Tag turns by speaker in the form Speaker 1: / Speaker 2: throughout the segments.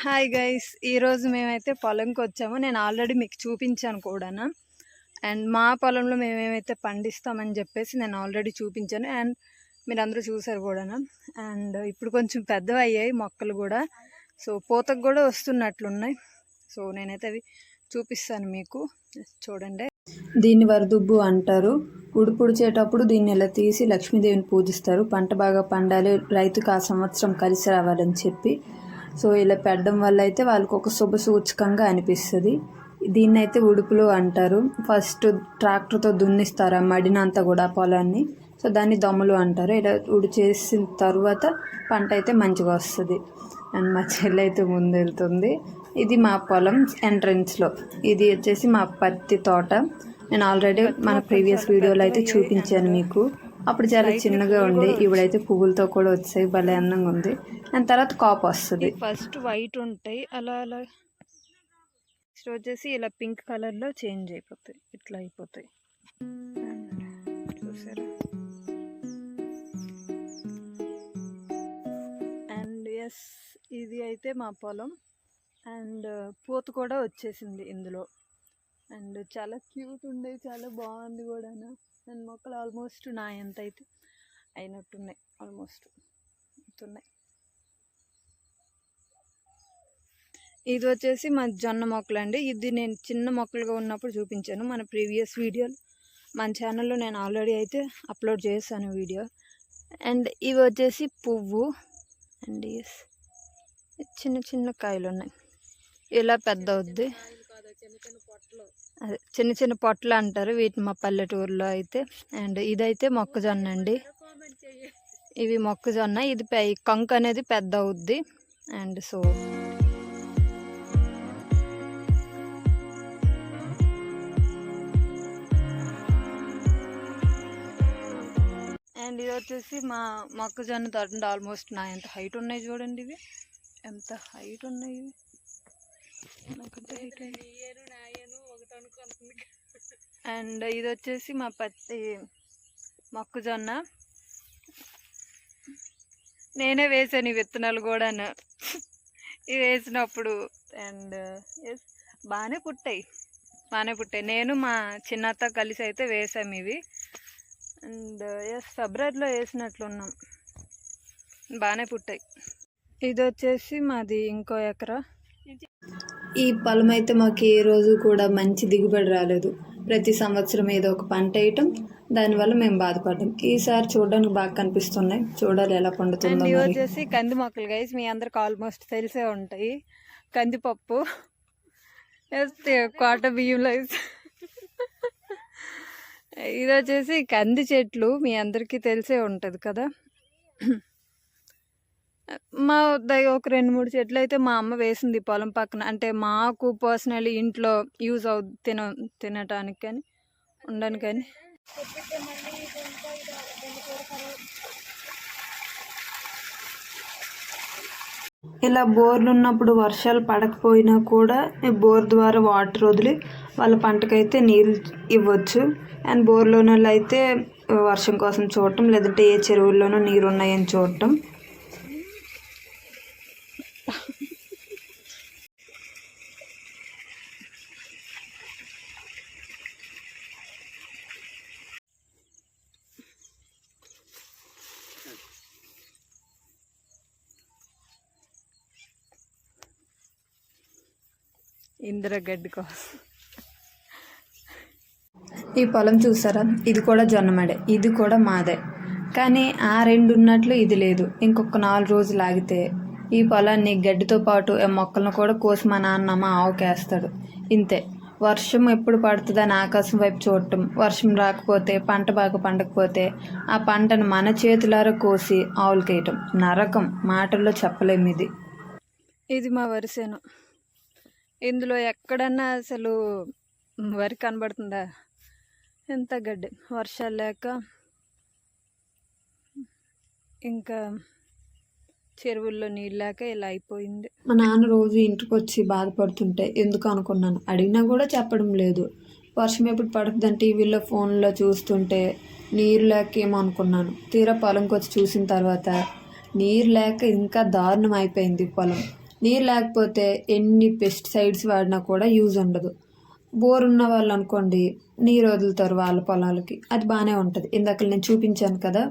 Speaker 1: Hi guys, ఈరోజు మేమైతే పొలంకి వచ్చాము. నేను ఆల్రెడీ మీకు చూపించాను కూడా. అండ్ మా పొలంలో మేమేమైతే పండిస్తామని చెప్పేసి నేను ఆల్రెడీ చూపించాను. అండ్ మీరు అందరూ చూసారు కూడా. అండ్ ఇప్పుడు కొంచెం పెద్దవి అయ్యాయి మొక్కలు కూడా. సో పూతకు కూడా వస్తున్నట్లున్నాయి. సో నేనైతే అవి చూపిస్తాను మీకు, చూడండి. దీన్ని వరదుబ్బు అంటారు. ఉడుపుడిచేటప్పుడు దీన్ని ఇలా తీసి లక్ష్మీదేవిని పూజిస్తారు. పంట బాగా పండాలి, రైతుకు ఆ సంవత్సరం కలిసి రావాలని చెప్పి. సో ఇలా పెట్టడం వల్ల అయితే వాళ్ళకు ఒక శుభ సూచకంగా అనిపిస్తుంది. దీన్ని అయితే ఉడుపులు అంటారు. ఫస్ట్ ట్రాక్టర్తో దున్నిస్తారు ఆ మడినంతా కూడా పొలాన్ని. సో దాన్ని దమ్ములు అంటారు. ఇలా ఉడి చేసిన తర్వాత పంట అయితే మంచిగా వస్తుంది. అండ్ మా చెల్లి అయితే ముందు వెళ్తుంది. ఇది మా పొలం ఎంట్రన్స్లో. ఇది వచ్చేసి మా పత్తి తోట. నేను ఆల్రెడీ మన ప్రీవియస్ వీడియోలో అయితే చూపించాను మీకు. అప్పుడు చాలా చిన్నగా ఉండి, ఇప్పుడైతే పువ్వులతో కూడా వచ్చాయి. భలే అందంగా ఉంది. అండ్ తర్వాత కాపు వస్తుంది. ఫస్ట్ వైట్ ఉంటాయి, అలా అలా నెక్స్ట్ వచ్చేసి ఇలా పింక్ కలర్లో చేంజ్ అయిపోతాయి, ఇట్లా అయిపోతాయి. చూసారా? అండ్ ఎస్, ఇది అయితే మా పొలం. అండ్ పూత కూడా వచ్చేసింది ఇందులో. అండ్ చాలా క్యూట్ ఉండే, చాలా బాగుంది కూడా. అండ్ మొక్కలు ఆల్మోస్ట్ నా ఎంత అయితే అయినట్టున్నాయి, ఆల్మోస్ట్ అవుతున్నాయి. ఇది వచ్చేసి మా జొన్న మొక్కలు అండి. ఇది నేను చిన్న మొక్కలుగా ఉన్నప్పుడు చూపించాను మన ప్రీవియస్ వీడియోలు. మన ఛానల్లో నేను ఆల్రెడీ అయితే అప్లోడ్ చేశాను వీడియో. అండ్ ఇవి వచ్చేసి పువ్వు. అండ్ చిన్న చిన్న కాయలు ఉన్నాయి, ఇలా పెద్ద అవుద్ది. అదే చిన్న చిన్న పొట్లు అంటారు వీటిని మా పల్లెటూరులో అయితే. అండ్ ఇదైతే మొక్కజొన్న అండి. ఇవి మొక్కజొన్న. ఇది కంకు అనేది పెద్ద అవుద్ది. అండ్ సో అండ్ ఇది వచ్చేసి మా మొక్కజొన్న తోట. ఆల్మోస్ట్ నా ఎంత హైట్ ఉన్నాయి చూడండి. ఇవి ఎంత హైట్ ఉన్నాయి. ఇవి అండ్ ఇది వచ్చేసి మా పత్తి మొక్కజొన్న. నేనే వేసాను ఈ విత్తనాలు కూడా ఇవి వేసినప్పుడు. అండ్ ఎస్, బాగానే పుట్టాయి. నేను మా చిన్నత్త కలిసి అయితే వేసాము ఇవి. అండ్ ఎస్, ఫిబ్రవరిలో వేసినట్లున్నాం. బాగానే పుట్టాయి. ఇది వచ్చేసి మాది ఇంకో ఎకరా. ఈ పొలం అయితే మాకు ఏ రోజు కూడా మంచి దిగుబడి రాలేదు. ప్రతి సంవత్సరం ఏదో ఒక పంట వేయటం, దానివల్ల మేము బాధపడ్డాం. ఈసారి చూడడానికి బాగా కనిపిస్తున్నాయి. చూడాలి ఎలా పండుతుందో. ఇవి వచ్చేసి కంది మొక్కలు గైస్, మీ అందరికి ఆల్మోస్ట్ తెలిసే ఉంటాయి. కందిపప్పు వేస్తే కోట బియ్యంలో. ఇది వచ్చేసి కంది చెట్లు, మీ అందరికీ తెలిసే ఉంటుంది కదా. మా ఒక 2-3 చెట్లు అయితే మా అమ్మ వేసింది పొలం పక్కన. అంటే మాకు పర్సనలీ ఇంట్లో యూజ్ తినటానికి కానీ ఉండడానికి కానీ. ఇలా బోర్లు ఉన్నప్పుడు వర్షాలు పడకపోయినా కూడా బోర్ ద్వారా వాటర్ వదిలి వాళ్ళ పంటకైతే నీళ్ళు ఇవ్వచ్చు. అండ్ బోర్లోనూ అయితే వర్షం కోసం చూడటం, లేదంటే ఏ చెరువుల్లోనూ నీరు ఉన్నాయని చూడటం. ఇంద్రగడ్డి కోసం ఈ పొలం చూసారా? ఇది కూడా జొన్నమడే, ఇది కూడా మాదే. కానీ ఆ 2 ఉన్నట్లు ఇది లేదు. ఇంకొక 4 రోజులు ఆగితే ఈ పొలాన్ని గడ్డితో పాటు మొక్కలను కూడా కోసి మా నాన్న మా ఆవుకేస్తాడు. ఇంతే. వర్షం ఎప్పుడు పడుతుందని ఆకాశం వైపు చూడటం, వర్షం రాకపోతే పంట బాగా పండకపోతే ఆ పంటను మన చేతులారా కోసి ఆవులకేయటం. నరకం, మాటల్లో చెప్పలేము. ఇది మా వరిసేను. ఇందులో ఎక్కడన్నా అసలు వరి కనబడుతుందా? ఎంత గడ్డి. వర్షాలు లేక ఇంకా చెరువుల్లో నీళ్ళు లేక ఇలా అయిపోయింది. మా నాన్న రోజు ఇంటికి వచ్చి బాధపడుతుంటే ఎందుకు అనుకున్నాను. అడిగినా కూడా చెప్పడం లేదు. వర్షం ఎప్పుడు పడుతుందని టీవీలో ఫోన్లో చూస్తుంటే నీరు లేక ఏమో అనుకున్నాను. తీరా పొలంకి వచ్చి చూసిన తర్వాత నీరు లేక ఇంకా దారుణం అయిపోయింది పొలం. నీరు లేకపోతే ఎన్ని పెస్టిసైడ్స్ వాడినా కూడా యూజ్ ఉండదు. బోర్ ఉన్న వాళ్ళు అనుకోండి నీరు వదులుతారు వాళ్ళ పొలాలకి, అది బాగానే ఉంటుంది. ఇందాక నేను చూపించాను కదా,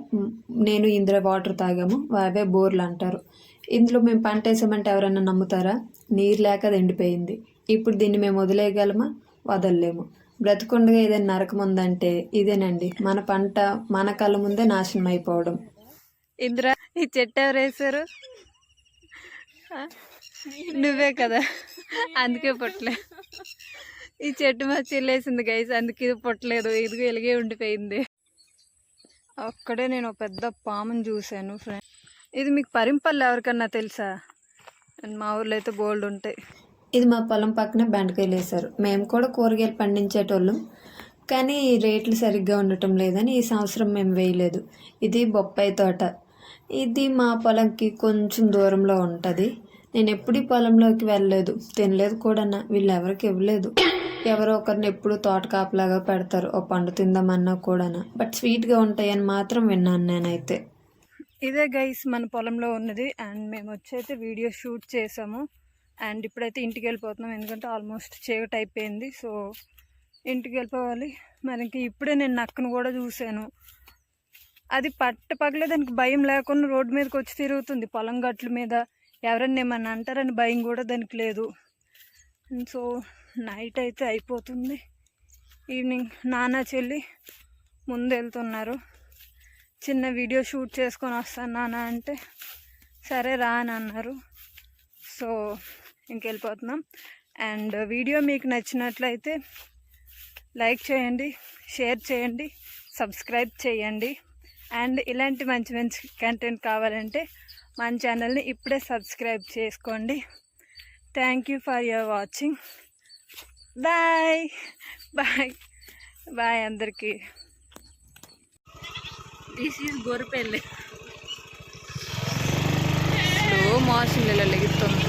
Speaker 1: నేను ఇందులో వాటర్ తాగాము, అవే బోర్లు అంటారు. ఇందులో మేము పంట వేసామంటే ఎవరైనా నమ్ముతారా? నీరు లేక అది ఎండిపోయింది. ఇప్పుడు దీన్ని మేము వదిలేయగలమా? వదలలేము. బ్రతికుండగా ఏదైనా నరకం ఉందంటే ఇదేనండి, మన పంట మన కళ్ళ ముందే నాశనం అయిపోవడం. ఇంద్రా, ఈ చెట్టు ఎవరు వేసారు? నువ్వే కదా, అందుకే పొట్టలే. ఈ చెట్టు మా చెల్లేసింది గైస్, అందుకే ఇది పొట్టలేదు, ఇది ఎలిగే ఉండిపోయింది. అక్కడే నేను పెద్ద పాముని చూశాను ఫ్రెండ్. ఇది మీకు పరింపల్లి ఎవరికన్నా తెలుసా? మా ఊర్లో అయితే బోల్డ్ ఉంటాయి. ఇది మా పొలం పక్కనే బెండకాయలు వేశారు. మేము కూడా కూరగాయలు పండించేటోళ్ళం, కానీ రేట్లు సరిగ్గా ఉండటం లేదని ఈ సంవత్సరం మేము వేయలేదు. ఇది బొప్పాయి తోట. ఇది మా పొలంకి కొంచెం దూరంలో ఉంటుంది. నేను ఎప్పుడు ఈ పొలంలోకి వెళ్ళలేదు, తినలేదు కూడా. వీళ్ళు ఎవరికి ఇవ్వలేదు. ఎవరో ఒకరిని ఎప్పుడు తోట కాపలాగా పెడతారు, ఓ పండు తిందామన్నా కూడా. బట్ స్వీట్గా ఉంటాయని మాత్రం విన్నాను నేనైతే. ఇదే గైస్ మన పొలంలో ఉన్నది. అండ్ మేము వచ్చైతే వీడియో షూట్ చేసాము. అండ్ ఇప్పుడైతే ఇంటికి వెళ్ళిపోతున్నాం, ఎందుకంటే ఆల్మోస్ట్ చీకటి అయిపోయింది. సో ఇంటికి వెళ్ళిపోవాలి. మరి ఇంక ఇప్పుడే నేను నక్కను కూడా చూశాను. అది పగలే దానికి భయం లేకుండా రోడ్డు మీదకి వచ్చి తిరుగుతుంది. పొలం గట్ల మీద ఎవరన్నా ఏమన్నా అంటారని భయం కూడా దానికి లేదు. సో నైట్ అయితే అయిపోతుంది. ఈవినింగ్ నాన్న చెల్లి ముందు వెళ్తున్నారు. చిన్న వీడియో షూట్ చేసుకొని వస్తాను నాన్న అంటే సరే రా అని అన్నారు. సో ఇంకెళ్ళిపోతున్నాం. అండ్ వీడియో మీకు నచ్చినట్లయితే లైక్ చేయండి, షేర్ చేయండి, సబ్స్క్రైబ్ చేయండి. అండ్ ఇలాంటి మంచి మంచి కంటెంట్ కావాలంటే మన ఛానల్ని ఇప్పుడే సబ్స్క్రైబ్ చేసుకోండి. Thank you for your watching. Bye bye bye అందరికీ. This is Gorrepalli. Slow motion లెగుతుంది.